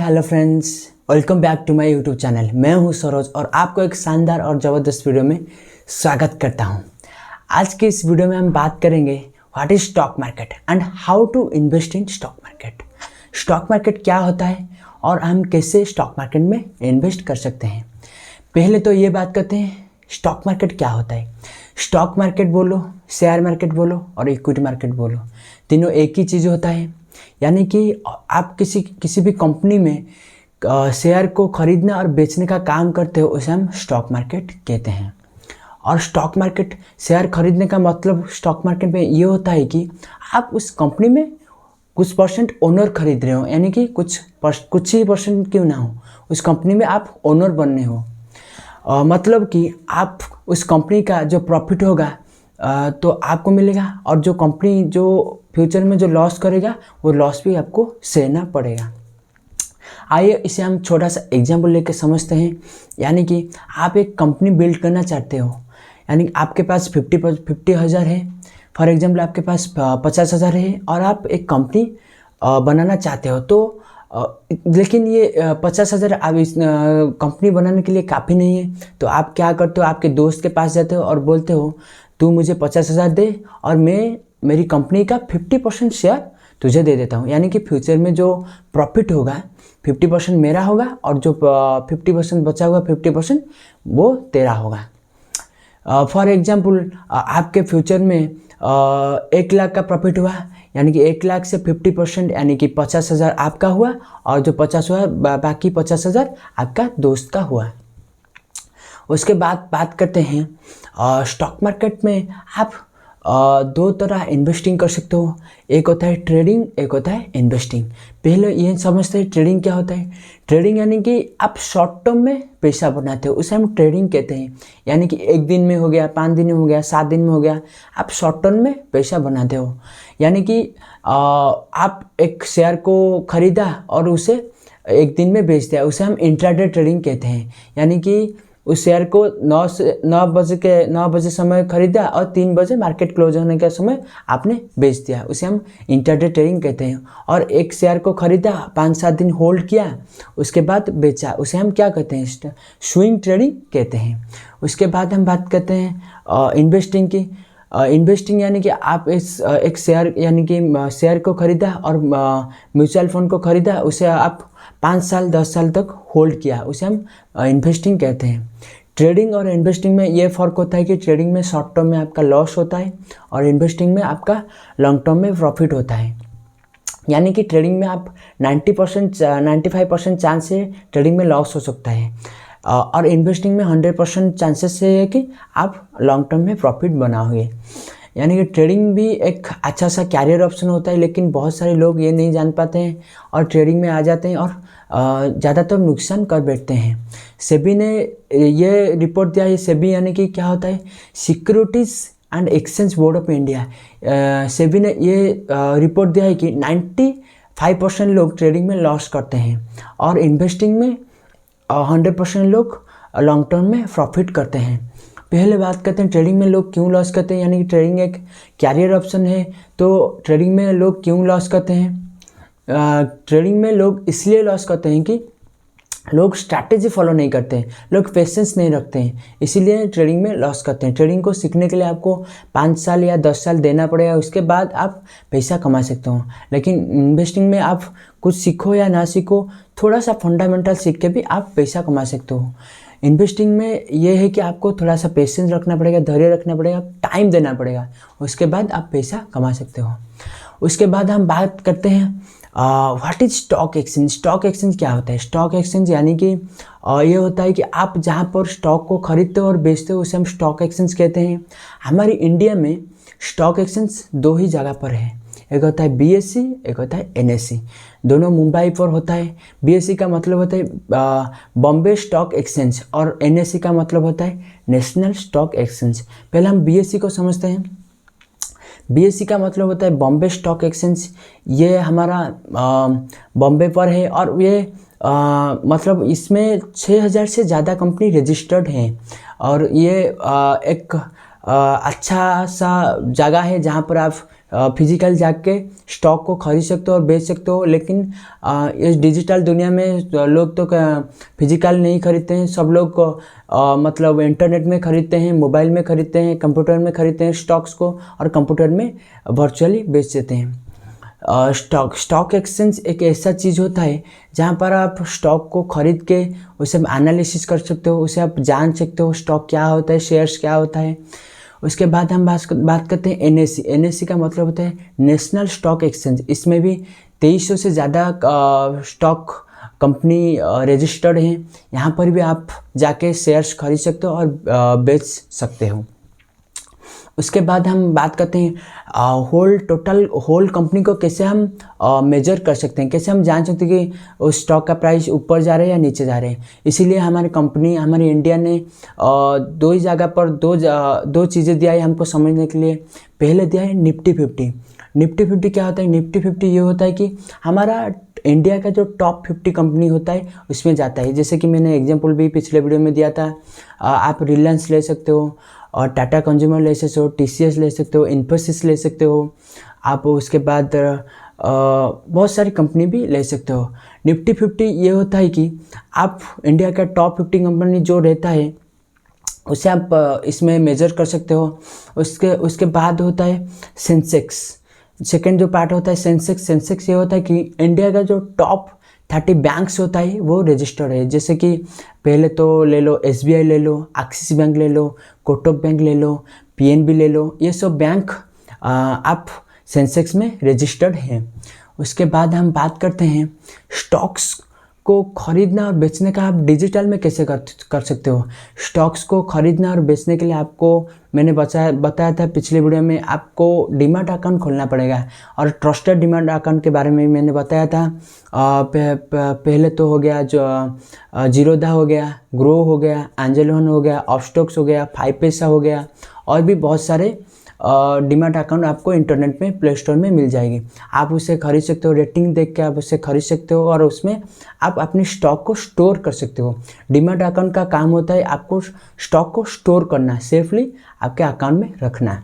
Hello friends, welcome back to my YouTube channel. मैं हूं सरोज और आपको एक शानदार और ज़बरदस्त वीडियो में स्वागत करता हूं। आज के इस वीडियो में हम बात करेंगे what is stock market and how to invest in stock market. Stock market क्या होता है और हम कैसे स्टॉक मार्केट में इन्वेस्ट कर सकते हैं। पहले तो ये बात करते हैं स्टॉक मार्केट क्या होता है। स्टॉक मार्केट बोलो, शेयर मार्केट बोलो और इक्विटी मार्केट बोलो, तीनों एक ही चीज़ होता है। यानी कि आप किसी भी कंपनी में शेयर को खरीदने और बेचने का काम करते हो, उसे हम स्टॉक मार्केट कहते हैं। और स्टॉक मार्केट शेयर खरीदने का मतलब स्टॉक मार्केट में ये होता है कि आप उस कंपनी में कुछ परसेंट ओनर खरीद रहे हो, यानी कि कुछ ही परसेंट क्यों ना हो, उस कंपनी में आप ओनर बनने हो। मतलब कि आप उस कंपनी का जो प्रॉफिट होगा तो आपको मिलेगा, और जो कंपनी जो फ्यूचर में जो लॉस करेगा वो लॉस भी आपको सहना पड़ेगा। आइए इसे हम छोटा सा एग्जाम्पल लेके समझते हैं। यानी कि आप एक कंपनी बिल्ड करना चाहते हो, यानी आपके पास 50,000 है, फॉर एग्जाम्पल आपके पास 50,000 है और आप एक कंपनी बनाना चाहते हो। तो लेकिन ये 50,000 आप इस कंपनी बनाने के लिए काफ़ी नहीं है। तो आप क्या करते हो, आपके दोस्त के पास जाते हो और बोलते हो तू मुझे 50,000 दे और मैं मेरी कंपनी का 50% शेयर तुझे दे देता हूँ। यानी कि फ्यूचर में जो प्रॉफिट होगा 50% मेरा होगा और जो 50% बचा हुआ 50% वो तेरा होगा। फॉर एग्जाम्पल आपके फ्यूचर में 1 लाख का प्रॉफिट हुआ, यानी कि 1 लाख से 50% यानी कि 50,000 आपका हुआ और जो 50 हुआ बाकी 50,000 आपका दोस्त का हुआ। उसके बाद बात करते हैं स्टॉक मार्केट में आप दो तरह इन्वेस्टिंग कर सकते हो। एक होता है ट्रेडिंग, एक होता है इन्वेस्टिंग। पहले ये समझते हैं ट्रेडिंग क्या होता है। ट्रेडिंग यानी कि आप शॉर्ट टर्म में पैसा बनाते हो, उसे हम ट्रेडिंग कहते हैं। यानी कि 1 दिन में हो गया, 5 दिन में हो गया, 7 दिन में हो गया, आप शॉर्ट टर्म में पैसा बनाते हो। यानी कि आप एक शेयर को खरीदा और उसे 1 दिन में बेच दिया, उसे हम इंट्राडे ट्रेडिंग कहते हैं। यानी कि उस शेयर को 9 बजे समय खरीदा और 3 बजे मार्केट क्लोज होने के समय आपने बेच दिया, उसे हम इंट्राडे ट्रेडिंग कहते हैं। और एक शेयर को खरीदा, 5-7 दिन होल्ड किया, उसके बाद बेचा, उसे हम क्या कहते हैं, स्विंग ट्रेडिंग कहते हैं। उसके बाद हम बात करते हैं इन्वेस्टिंग की। इन्वेस्टिंग यानी कि आप एक शेयर यानी कि शेयर को खरीदा और म्यूचुअल फंड को खरीदा, उसे आप 5 साल 10 साल तक होल्ड किया, उसे हम इन्वेस्टिंग कहते हैं। ट्रेडिंग और इन्वेस्टिंग में ये फ़र्क होता है कि ट्रेडिंग में शॉर्ट टर्म में आपका लॉस होता है और इन्वेस्टिंग में आपका लॉन्ग टर्म में प्रॉफिट होता है। यानी कि ट्रेडिंग में आप 95% चांस है ट्रेडिंग में लॉस हो सकता है, और इन्वेस्टिंग में 100% चांसेस है कि आप लॉन्ग टर्म में प्रॉफिट बनाओगे। यानी कि ट्रेडिंग भी एक अच्छा सा कैरियर ऑप्शन होता है, लेकिन बहुत सारे लोग ये नहीं जान पाते हैं और ट्रेडिंग में आ जाते हैं और ज़्यादातर नुकसान कर बैठते हैं। सेबी ने ये रिपोर्ट दिया है। सेबी यानी कि क्या होता है, securities and exchange board of India. SEBI ने ये रिपोर्ट दिया है कि 95% लोग ट्रेडिंग में लॉस करते हैं और इन्वेस्टिंग में 100% लोग लॉन्ग टर्म में प्रॉफिट करते हैं। पहले बात करते हैं ट्रेडिंग में लोग क्यों लॉस करते हैं। यानी कि ट्रेडिंग एक कैरियर ऑप्शन है, तो ट्रेडिंग में लोग क्यों लॉस करते हैं। ट्रेडिंग में लोग इसलिए लॉस करते हैं कि लोग स्ट्रैटेजी फॉलो नहीं करते हैं, लोग पेशेंस नहीं रखते हैं, इसीलिए ट्रेडिंग में लॉस करते हैं। ट्रेडिंग को सीखने के लिए आपको 5 साल या 10 साल देना पड़ेगा, उसके बाद आप पैसा कमा सकते हो। लेकिन इन्वेस्टिंग में आप कुछ सीखो या ना सीखो, थोड़ा सा फंडामेंटल सीख के भी आप पैसा कमा सकते हो। इन्वेस्टिंग में ये है कि आपको थोड़ा सा पेशेंस रखना पड़ेगा, धैर्य रखना पड़ेगा, टाइम देना पड़ेगा, उसके बाद आप पैसा कमा सकते हो। उसके बाद हम बात करते हैं what is stock exchange. Stock exchange क्या होता है। स्टॉक एक्सचेंज यानी कि ये होता है कि आप जहाँ पर स्टॉक को खरीदते हो और बेचते हो, उसे हम स्टॉक एक्सचेंज कहते हैं। हमारी इंडिया में स्टॉक एक्सचेंज 2 ही जगह पर है, एक होता है BSE, एक होता है NSE। दोनों मुंबई पर होता है। BSE का मतलब होता है बॉम्बे स्टॉक एक्सचेंज और NSE का मतलब होता है नेशनल स्टॉक एक्सचेंज। पहले हम BSE को समझते हैं। BSE का मतलब होता है बॉम्बे स्टॉक एक्सचेंज। ये हमारा बॉम्बे पर है और ये मतलब इसमें 6,000 से ज़्यादा कंपनी रजिस्टर्ड हैं और ये एक अच्छा सा जगह है जहाँ पर आप फिजिकल जाके स्टॉक को खरीद सकते हो और बेच सकते हो। लेकिन इस डिजिटल दुनिया में लोग तो फिजिकल नहीं खरीदते हैं, सब लोग मतलब इंटरनेट में खरीदते हैं, मोबाइल में खरीदते हैं, कंप्यूटर में खरीदते हैं स्टॉक्स को, और कंप्यूटर में वर्चुअली बेच देते हैं। स्टॉक एक्सचेंज एक ऐसा चीज़ होता है जहाँ पर आप स्टॉक को खरीद के उसे एनालिसिस कर सकते हो, उसे आप जान सकते हो स्टॉक क्या होता है, शेयर्स क्या होता है। उसके बाद हम बात करते हैं एनएससी। एनएससी का मतलब होता है नेशनल स्टॉक एक्सचेंज। इसमें भी 2300 से ज़्यादा स्टॉक कंपनी रजिस्टर्ड हैं। यहाँ पर भी आप जाके शेयर्स खरीद सकते हो और बेच सकते हो। उसके बाद हम बात करते हैं होल कंपनी को कैसे हम मेजर कर सकते हैं, कैसे हम जान सकते हैं कि उस स्टॉक का प्राइस ऊपर जा रहा है या नीचे जा रहे हैं। इसीलिए हमारी इंडिया ने दो ही जगह पर दो चीज़ें दिया है हमको समझने के लिए। पहले दिया है निफ्टी 50। निफ्टी 50 क्या होता है? निफ्टी 50 ये होता है कि हमारा इंडिया का जो टॉप 50 कंपनी होता है उसमें जाता है। जैसे कि मैंने एग्जांपल भी पिछले वीडियो में दिया था। आप रिलायंस ले सकते हो, और टाटा कंज्यूमर ले सकते हो, टीसीएस ले सकते हो, इन्फोसिस ले सकते हो आप। उसके बाद बहुत सारी कंपनी भी ले सकते हो। निफ्टी 50 ये होता है कि आप इंडिया का टॉप 50 कंपनी जो रहता है उसे आप इसमें मेजर कर सकते हो। उसके बाद होता है सेंसेक्स। सेकेंड जो पार्ट होता है सेंसेक्स ये होता है कि इंडिया का जो टॉप 30 बैंक्स होता है वो रजिस्टर्ड है। जैसे कि पहले तो ले लो एसबीआई ले लो, एक्सिस बैंक ले लो, कोटक बैंक ले लो, पीएनबी ले लो, ये सब बैंक आप सेंसेक्स में रजिस्टर्ड हैं। उसके बाद हम बात करते हैं स्टॉक्स को खरीदना और बेचने का आप डिजिटल में कैसे कर सकते हो। स्टॉक्स को खरीदना और बेचने के लिए आपको मैंने बताया था पिछले वीडियो में, आपको डीमैट अकाउंट खोलना पड़ेगा। और ट्रस्टेड डीमैट अकाउंट के बारे में मैंने बताया था। पहले तो हो गया जो जीरोधा हो गया, ग्रो हो गया, एंजल वन हो गया, अपस्टॉक्स हो गया, 5 पैसा हो गया, और भी बहुत सारे डीमैट अकाउंट आपको इंटरनेट में प्ले स्टोर में मिल जाएगी। आप उसे खरीद सकते हो, रेटिंग देख के आप उसे खरीद सकते हो, और उसमें आप अपने स्टॉक को स्टोर कर सकते हो। डीमैट अकाउंट का काम होता है आपको स्टॉक को स्टोर करना है, सेफली आपके अकाउंट में रखना है।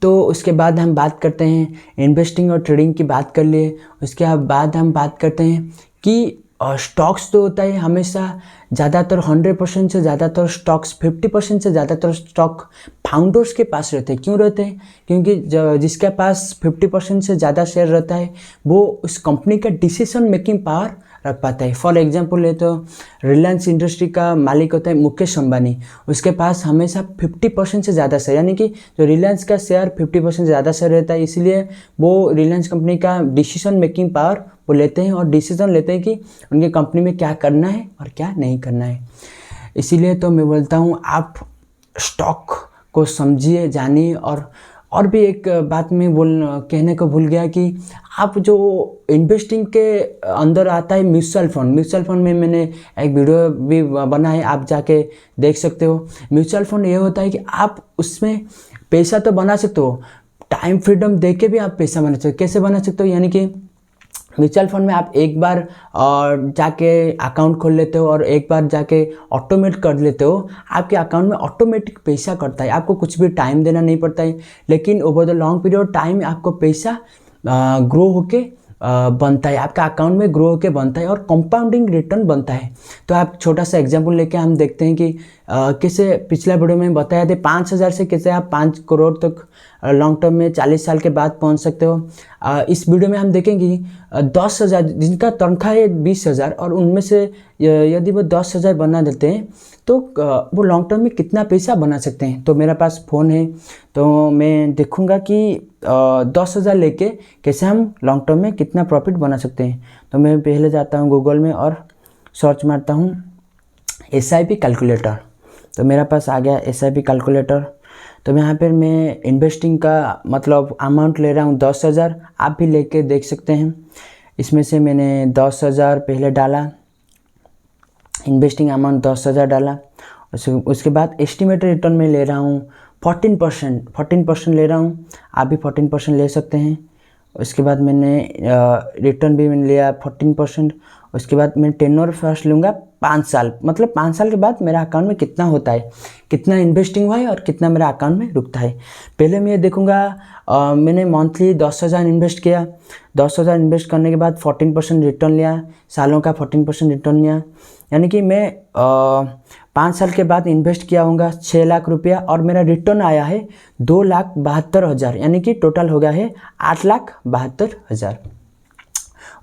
तो उसके बाद हम बात करते हैं इन्वेस्टिंग और ट्रेडिंग की बात कर लिए। उसके बाद हम बात करते हैं कि स्टॉक्स तो होता है हमेशा ज़्यादातर 100% से ज़्यादातर स्टॉक्स 50% से ज़्यादातर स्टॉक फाउंडर्स के पास रहते हैं। क्यों रहते हैं? क्योंकि जिसके पास 50% से ज़्यादा शेयर रहता है वो उस कंपनी का डिसीजन मेकिंग पावर रख पाता है। फॉर एग्जांपल ले तो रिलायंस इंडस्ट्री का मालिक होता है मुकेश अंबानी, उसके पास हमेशा 50% से ज़्यादा शेयर, यानी कि जो रिलायंस का शेयर 50% से ज़्यादा शेयर रहता है, इसलिए वो रिलायंस कंपनी का डिसीजन मेकिंग पावर वो लेते हैं और डिसीजन लेते हैं कि उनकी कंपनी में क्या करना है और क्या नहीं करना है। इसीलिए तो मैं बोलता हूँ आप स्टॉक को समझिए, जानिए। और भी एक बात मैं कहने को भूल गया कि आप जो इन्वेस्टिंग के अंदर आता है म्यूचुअल फंड में मैंने एक वीडियो भी बना है, आप जाके देख सकते हो। म्यूचुअल फंड ये होता है कि आप उसमें पैसा तो बना सकते हो, टाइम फ्रीडम दे के भी आप पैसा बना सकते हो। कैसे बना सकते हो? यानी कि म्यूचुअल फंड में आप एक बार जाके अकाउंट खोल लेते हो और एक बार जाके ऑटोमेट कर लेते हो, आपके अकाउंट में ऑटोमेटिक पैसा कटता है, आपको कुछ भी टाइम देना नहीं पड़ता है। लेकिन over the long period time आपको पैसा ग्रो होके बनता है, आपका अकाउंट में ग्रो होके बनता है और कंपाउंडिंग रिटर्न बनता है। तो आप छोटा सा एग्जांपल लेके हम देखते हैं कि कैसे पिछला वीडियो में बताया था 5,000 से कैसे आप 5 करोड़ तक लॉन्ग टर्म में 40 साल के बाद पहुंच सकते हो। इस वीडियो में हम देखेंगे 10,000 जिनका तनख्वाह है 20,000 और उनमें से यदि वो 10,000 बना देते हैं तो वो लॉन्ग टर्म में कितना पैसा बना सकते हैं। तो मेरा पास फ़ोन है तो मैं देखूंगा कि 10,000 लेके कैसे हम लॉन्ग टर्म में कितना प्रॉफिट बना सकते हैं। तो मैं पहले जाता हूँ गूगल में और सर्च मारता हूँ SIP कैलकुलेटर। तो मेरा पास आ गया SIP कैलकुलेटर। तो यहाँ पर मैं इन्वेस्टिंग का मतलब अमाउंट ले रहा हूँ 10,000, आप भी लेके देख सकते हैं। इसमें से मैंने 10,000 पहले डाला, इन्वेस्टिंग अमाउंट 10,000 डाला। उसके बाद एस्टिमेटेड रिटर्न में ले रहा हूँ 14% ले रहा हूँ, आप भी 14% ले सकते हैं। उसके बाद मैंने रिटर्न भी मैंने लिया 14%। उसके बाद मैं टेन्योर फर्स्ट लूँगा 5 साल, मतलब 5 साल के बाद मेरा अकाउंट में कितना होता है, कितना इन्वेस्टिंग हुआ है और कितना मेरा अकाउंट में रुकता है। पहले मैं ये देखूँगा, मैंने मंथली 10,000 इन्वेस्ट किया, 10,000 इन्वेस्ट करने के बाद 14% रिटर्न लिया, सालों का 14% रिटर्न लिया, यानी कि मैं 5 साल के बाद इन्वेस्ट किया होगा 6 लाख रुपया और मेरा रिटर्न आया है 2,72,000, यानी कि टोटल हो गया है 8,72,000।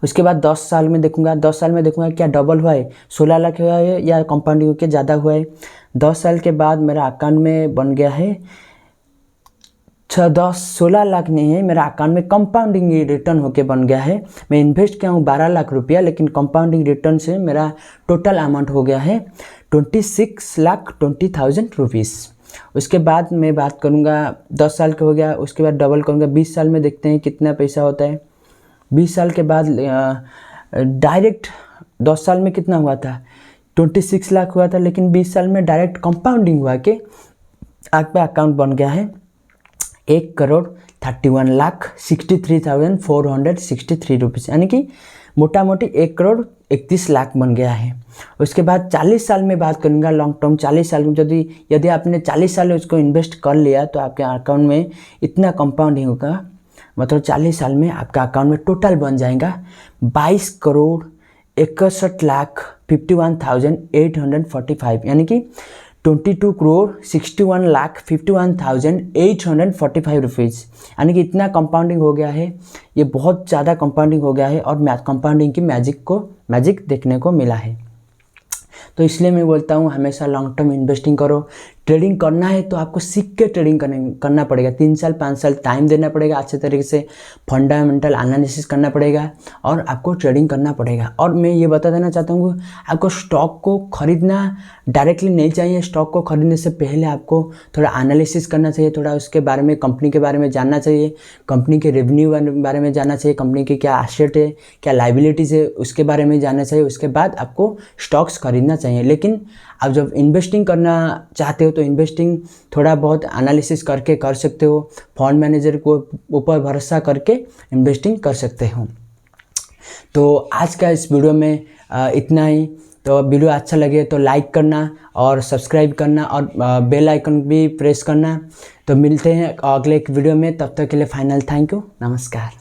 उसके बाद 10 साल में देखूंगा, 10 साल में देखूंगा क्या डबल हुआ है, 16 लाख हुआ है या कंपाउंडिंग होकर ज़्यादा हुआ है। 10 साल के बाद मेरा अकाउंट में बन गया है 16 लाख नहीं है, मेरा अकाउंट में कंपाउंडिंग रिटर्न होके बन गया है। मैं इन्वेस्ट किया हूँ 12 लाख रुपया, लेकिन कंपाउंडिंग रिटर्न से मेरा टोटल अमाउंट हो गया है 26,20,000 रुपीज़। उसके बाद मैं बात करूँगा 10 साल का हो गया, उसके बाद डबल करूँगा 20 साल में, देखते हैं कितना पैसा होता है। 20 साल के बाद डायरेक्ट 10 साल में कितना हुआ था, 26 लाख हुआ था, लेकिन 20 साल में डायरेक्ट कंपाउंडिंग हुआ कि आपका अकाउंट बन गया है 1,31,63,463 रुपीज़, यानी कि मोटा मोटी 1,31,00,000 बन गया है। उसके बाद 40 साल में बात करूँगा, लॉन्ग टर्म 40 साल में यदि आपने 40 साल में उसको इन्वेस्ट कर लिया तो आपके अकाउंट में इतना कंपाउंडिंग होगा, मतलब 40 साल में आपका अकाउंट में टोटल बन जाएगा 22,61,51,845, यानी कि 22,61,51,845 रुपीज़, यानी कि इतना कंपाउंडिंग हो गया है। ये बहुत ज़्यादा कंपाउंडिंग हो गया है और कंपाउंडिंग की मैजिक देखने को मिला है। तो इसलिए मैं बोलता हूँ हमेशा लॉन्ग टर्म इन्वेस्टिंग करो। ट्रेडिंग करना है तो आपको सीख के ट्रेडिंग करना पड़ेगा, 3 साल 5 साल टाइम देना पड़ेगा, अच्छे तरीके से फंडामेंटल एनालिसिस करना पड़ेगा और आपको ट्रेडिंग करना पड़ेगा। और मैं ये बता देना चाहता हूँ आपको स्टॉक को खरीदना डायरेक्टली नहीं चाहिए। स्टॉक को खरीदने से पहले आपको थोड़ा एनालिसिस करना चाहिए, थोड़ा उसके बारे में, कंपनी के बारे में जानना चाहिए, कंपनी के रेवेन्यू बारे में जानना चाहिए, कंपनी की क्या एसेट है, क्या लाइबिलिटीज़ है, उसके बारे में जानना चाहिए। उसके बाद आपको स्टॉक्स खरीदना चाहिए। लेकिन आप जब इन्वेस्टिंग करना चाहते हो तो इन्वेस्टिंग थोड़ा बहुत एनालिसिस करके कर सकते हो, फंड मैनेजर को ऊपर भरोसा करके इन्वेस्टिंग कर सकते हो। तो आज का इस वीडियो में इतना ही। तो वीडियो अच्छा लगे तो लाइक करना और सब्सक्राइब करना और बेल आइकन भी प्रेस करना। तो मिलते हैं अगले एक वीडियो में, तब तक के लिए फाइनल थैंक यू, नमस्कार।